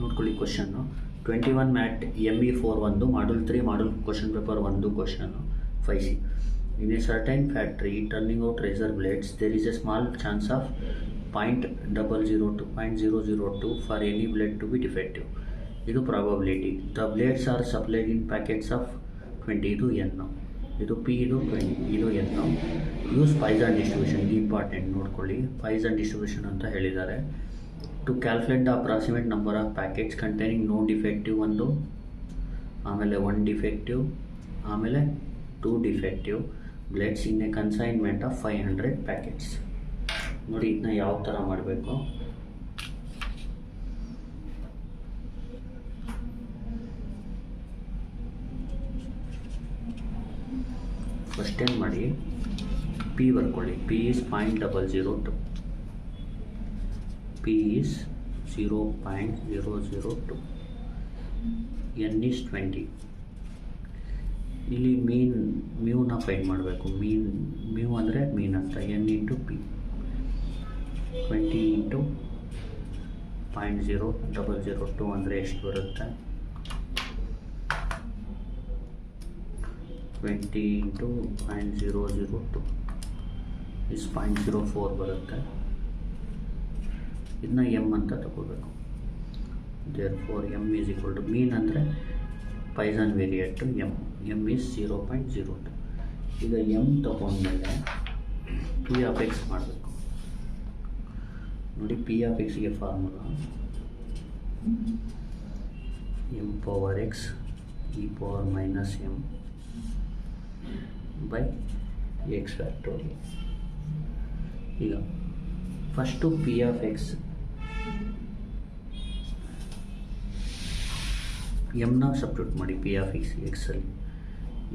ನೋಡ್ಕೊಳ್ಳಿ question 21 mat ME4 ಒಂದು ಮಾಡಲ್ 3 model question paper ಒಂದು question 5C. In a certain factory turning out razor blades, there is a small chance of 0.002 to 0.002 for any blade to be defective. ಇದು probability. The blades are supplied in packets of 20. ಇದು N, ಇದು P, ಇದು 20, ಇದು N. Use Poisson distribution. ಇದು important ನೋಡ್ಕೊಳ್ಳಿ. Poisson distribution ಅಂತ ಹೇಳಿದ್ದಾರೆ. To calculate the approximate number of packets containing no defective ಒಂದು, ಆಮೇಲೆ 1 ಡಿಫೆಕ್ಟಿವ್, ಆಮೇಲೆ 2 defective blades in a consignment of 500 packets. ನೋಡಿ ಇದನ್ನ ಯಾವ ಥರ ಮಾಡಬೇಕು. ಫಸ್ಟ್ ಏನು ಮಾಡಿ, P ಬರ್ಕೊಳ್ಳಿ. P is 0.002. P is 0.002. N is 20. ಇಲ್ಲಿ ಮ್ಯೂನ ಫೈಂಡ್ ಮಾಡಬೇಕು. ಮ್ಯೂ ಅಂದರೆ ಮೀನ್ ಅಂತ. N into P. 20 ಇಂಟು 0.002 ಅಂದರೆ ಎಷ್ಟು ಬರುತ್ತೆ? 20 ಇಂಟು 0.002 ಇಸ್ 0.04 ಬರುತ್ತೆ. ಇದನ್ನ M ಅಂತ ತಗೋಬೇಕು. Therefore M is equal to mean ಅಂದರೆ ಪಾಯ್ಸನ್ ವೇರಿಯೇಟು M ಈಸ್ 0.02. ಈಗ M ತಗೊಂಡ್ಮೇಲೆ P ಆಫ್ X ಮಾಡಬೇಕು. ನೋಡಿ P ಆಫ್ Xಗೆ formula M power X e power minus M by X factorial. ಈಗ ಫಸ್ಟು P ಆಫ್ X ಎಮ್ನ substitute ಮಾಡಿ. P of Xಲ್ಲಿ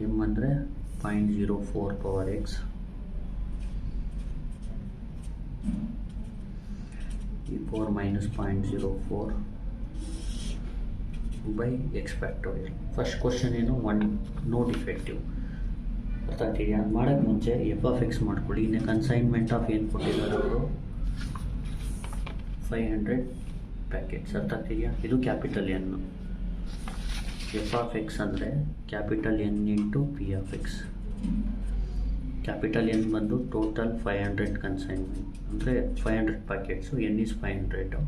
M ಅಂದರೆ 0.04 power X e power minus 0.04 by X factorial. First question ಏನು? 1 no defective. ಅರ್ಥ ಆಗ್ತಿದೆಯಾ? ಮಾಡೋಕ್ಕೆ ಮುಂಚೆ F of X ಮಾಡ್ಕೊಳ್ಳಿ. ಇನ್ನು ಕನ್ಸೈನ್ಮೆಂಟ್ ಆಫ್ ಏನು ಕೊಟ್ಟಿದ್ದಾರೆ ಅವರು? 500 ಪ್ಯಾಕೆಟ್ಸ್. ಅರ್ಥ ಆಗ್ತಿದೆಯಾ? ಇದು capital N. F of X ಅಂದರೆ capital N into P of X. Capital N ಬಂದು ಟೋಟಲ್ 500 ಕನ್ಸೈನ್ಮೆಂಟ್ ಅಂದರೆ 500 ಪ್ಯಾಕೆಟ್ಸು. N is 500.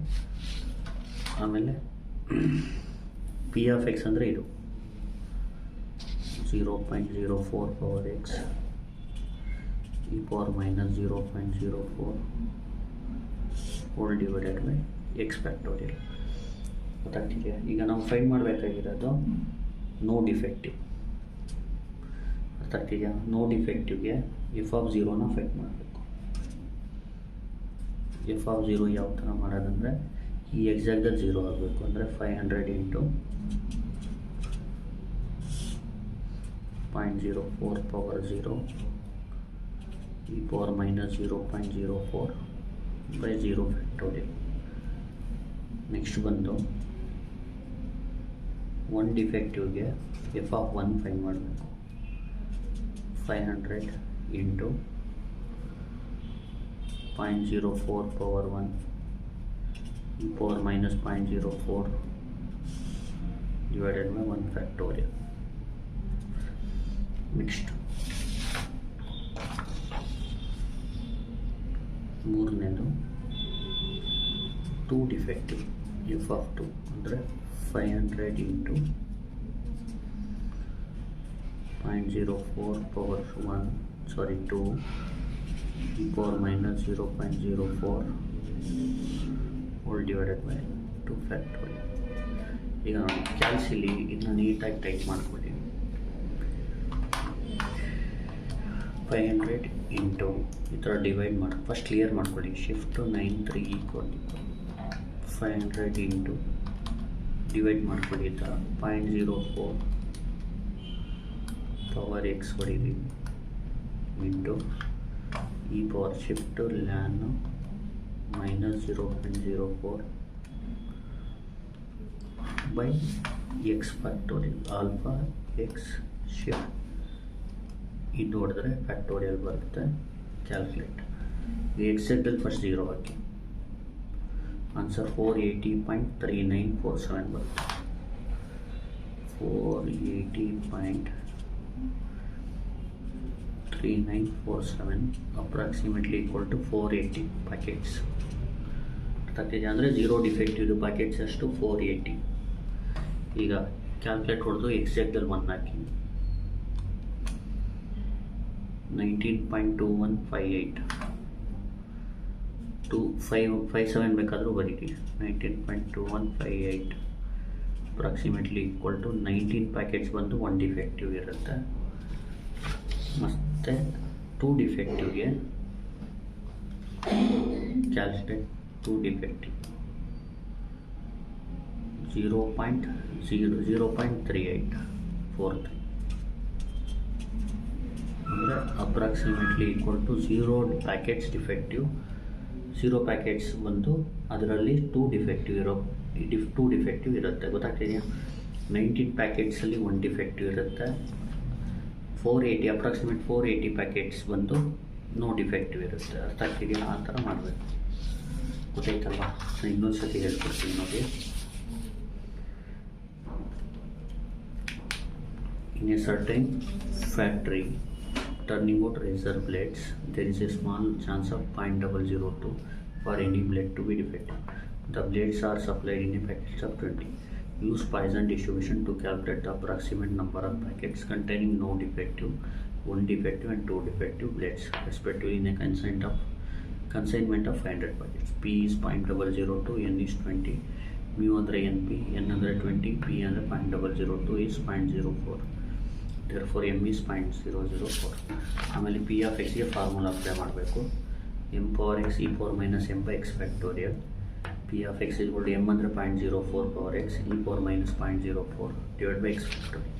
ಆಮೇಲೆ P ಆಫ್ X ಅಂದರೆ ಇದು 0.04 power X e power minus 0.04 whole divided by X factorial. ಗೊತ್ತಾಗ್ತಿದೆಯಾ? ಈಗ ನಾವು find ಮಾಡಬೇಕಾಗಿರೋದು ನೋ ಡಿಫೆಕ್ಟಿವ್. ಅರ್ಥ ಆಗ್ತಿದೆಯಾ? ನೋ ಡಿಫೆಕ್ಟಿವ್ಗೆ F ಆಫ್ 0ನ ಫೈಂಡ್ ಮಾಡಬೇಕು. F ಆಫ್ 0 ಯಾವ ಥರ ಮಾಡೋದಂದರೆ ಈ ಎಕ್ಸಾಕ್ಟಾಗಿ 0 ಆಗಬೇಕು. ಅಂದರೆ 500 ಇಂಟು 0.04 power 0 e power minus 0.04 by 0 factorial. Next ಬಂದು 1 ಡಿಫೆಕ್ಟಿವ್ಗೆ F ಆಫ್ 1 ಫೈಂಡ್ ಮಾಡಬೇಕು. 500 ಇಂಟು 0.04 power 1 e power minus 0.04 divided by 1 factorial. Next ಮೂರನೇದು 2 ಡಿಫೆಕ್ಟಿವ್. F ಆಫ್ 2 ಅಂದರೆ 500 ಇಂಟು 0.04 power 2 e power minus 0.04 whole divided by 2 factorial. ಈಗ ನೋಡಿ ಕ್ಯಾಲ್ಸಿಲಿ ಇದನ್ನ ನೀಟಾಗಿ ಟೈಪ್ ಮಾಡ್ಕೊಳ್ಳಿ. 500 ಇಂಟು ಈ ಥರ ಡಿವೈಡ್ ಮಾಡಿ ಫಸ್ಟ್ ಕ್ಲಿಯರ್ ಮಾಡ್ಕೊಳ್ಳಿ. ಶಿಫ್ಟು 93 ಈಕ್ವಲ್ 500 ಇಂಟು ಡಿವೈಡ್ ಮಾಡ್ಕೊಳ್ಳಿ. ಈ ಥರ 0.04 ಪವರ್ X ಹೊಡೀರಿ into e power shift ln minus 0.04 by X factorial. Alpha X shift ಇದು ಹೊಡೆದ್ರೆ ಫ್ಯಾಕ್ಟೋರಿಯಲ್ ಬರುತ್ತೆ. ಕ್ಯಾಲ್ಕುಲೇಟ್. ಈ ಎಕ್ಸಾಕ್ಟಲ್ಲಿ ಫಸ್ಟ್ 0 ಹಾಕಿ. ಆನ್ಸರ್ 480.3947 ಬರುತ್ತೆ. 480.3947 ಅಪ್ರಾಕ್ಸಿಮೇಟ್ಲಿ ಈಕ್ವಲ್ ಟು 480 ಪ್ಯಾಕೆಟ್ಸ್. ಆಗ್ತಿದೆ ಅಂದರೆ 0 ಡಿಫೆಕ್ಟಿವ್ ಪ್ಯಾಕೆಟ್ಸ್ ಅಷ್ಟು 480. ಈಗ ಕ್ಯಾಲ್ಕುಲೇಟ್ ಹೊಡೆದು ಎಕ್ಸಾಕ್ಟಲ್ಲಿ 1 ಹಾಕಿ 19.2158 257 ಬೇಕಾದರೂ ಬರೀರಿ. 19.2158 ಅಪ್ರಾಕ್ಸಿಮೇಟ್ಲಿ ಈಕ್ವಲ್ ಟು 19 ಪ್ಯಾಕೆಟ್ಸ್ ಬಂದು 1 ಡಿಫೆಕ್ಟಿವ್ ಇರುತ್ತೆ. ಮತ್ತು 2 ಡಿಫೆಕ್ಟಿವ್ಗೆ ಕ್ಯಾಲ್ಕುಲೇಟ್ 2 ಡಿಫೆಕ್ಟಿವ್ 0.3843 ಅಂದರೆ approximately equal to 0 packets defective. 0 packets ಬಂದು ಅದರಲ್ಲಿ 2 ಡಿಫೆಕ್ಟಿವ್ ಇರುತ್ತೆ. ಗೊತ್ತಾಗ್ತಿದೆಯಾ? 19 ಪ್ಯಾಕೆಟ್ಸಲ್ಲಿ 1 ಡಿಫೆಕ್ಟಿವ್ ಇರುತ್ತೆ. 480 ಅಪ್ರಾಕ್ಸಿಮೇಟ್ 480 ಪ್ಯಾಕೆಟ್ಸ್ ಬಂದು ನೋ ಡಿಫೆಕ್ಟಿವ್ ಇರುತ್ತೆ. ಅರ್ಥ ಆಗ್ತಿದೆಯಾ? ಆ ಥರ ಮಾಡಬೇಕು. ಗೊತ್ತಾಯ್ತಲ್ವಾ? ಇನ್ನೊಂದು ಸತಿ ಹೇಳ್ಕೊಡ್ತೀನಿ ನೋಡಿ. In a certain factory turning out razor blades, there is a small chance of 0.002 for any blade to be defective. The blades are supplied in a package of 20. Use Poisson distribution to calculate the approximate number of packets containing no defective, 1 defective and 2 defective blades, respectively in a consignment of 500 packets. P is 0.002, N is 20, mu ಅಂದರೆ NP, N ಅಂದರೆ 20, P ಅಂದರೆ 0.002 is 0.04. therefore M is 0.004. ಆಮೇಲೆ P of X ಗೆ formula apply ಮಾಡಬೇಕು. M power X E power minus M by X factorial. P of X is equal to M ಅಂದರೆ 0.04 power X E power minus 0.04 divide by X factorial.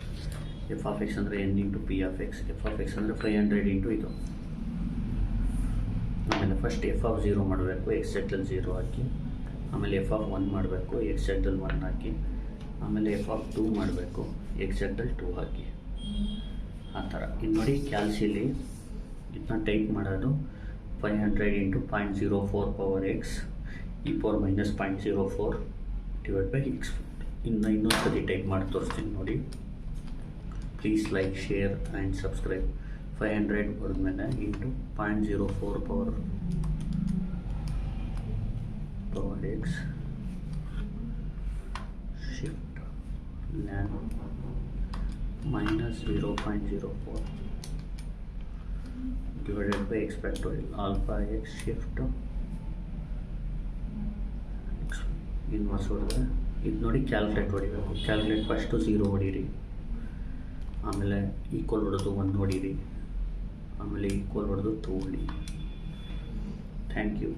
F of X ಅಂದರೆ N into P of X. F of X ಅಂದರೆ 500 into ಇದು. ಆಮೇಲೆ first F of 0 ಮಾಡಬೇಕು, ಎಕ್ಸಾಕ್ಟಲ್ಲಿ 0 ಹಾಕಿ. ಆಮೇಲೆ F of 1 ಮಾಡಬೇಕು, ಎಕ್ಸಾಕ್ಟಲ್ಲಿ 1 ಹಾಕಿ. ಆಮೇಲೆ F of 2 ಮಾಡಬೇಕು, ಎಕ್ಸಾಕ್ಟಲ್ಲಿ 2 ಹಾಕಿ. ಆ ಥರ. ಇನ್ನು ನೋಡಿ ಕ್ಯಾಲ್ಸಿಲಿ ಇದನ್ನ ಟೈಪ್ ಮಾಡೋದು 500 ಇಂಟು 0.04 power X E power minus 0.04 divide by X. ಇನ್ನೊಂದು ಸತಿ ಟೈಪ್ ಮಾಡಿ ತೋರಿಸ್ತೀನಿ ನೋಡಿ. Please like, share and subscribe. 500 ಹೊಡೆದ್ಮೇಲೆ into 0.04 power X shift ln minus 0.04 divided by X factorial alpha X shift X inverse ಹೊಡೆದ್ರೆ ಇದು ನೋಡಿ ಕ್ಯಾಲ್ಕುಲೇಟ್ ಹೊಡಿಬೇಕು. ಕ್ಯಾಲ್ಕುಲೇಟ್ ಫಸ್ಟು 0 ಹೊಡೀರಿ, ಆಮೇಲೆ ಈಕ್ವಲ್ ಹೊಡೆದು 1 ಹೊಡೀರಿ, ಆಮೇಲೆ ಈಕ್ವಲ್ ಹೊಡೆದು 2 ಹೊಡಿ. Thank you.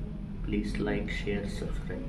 Please like, share, subscribe.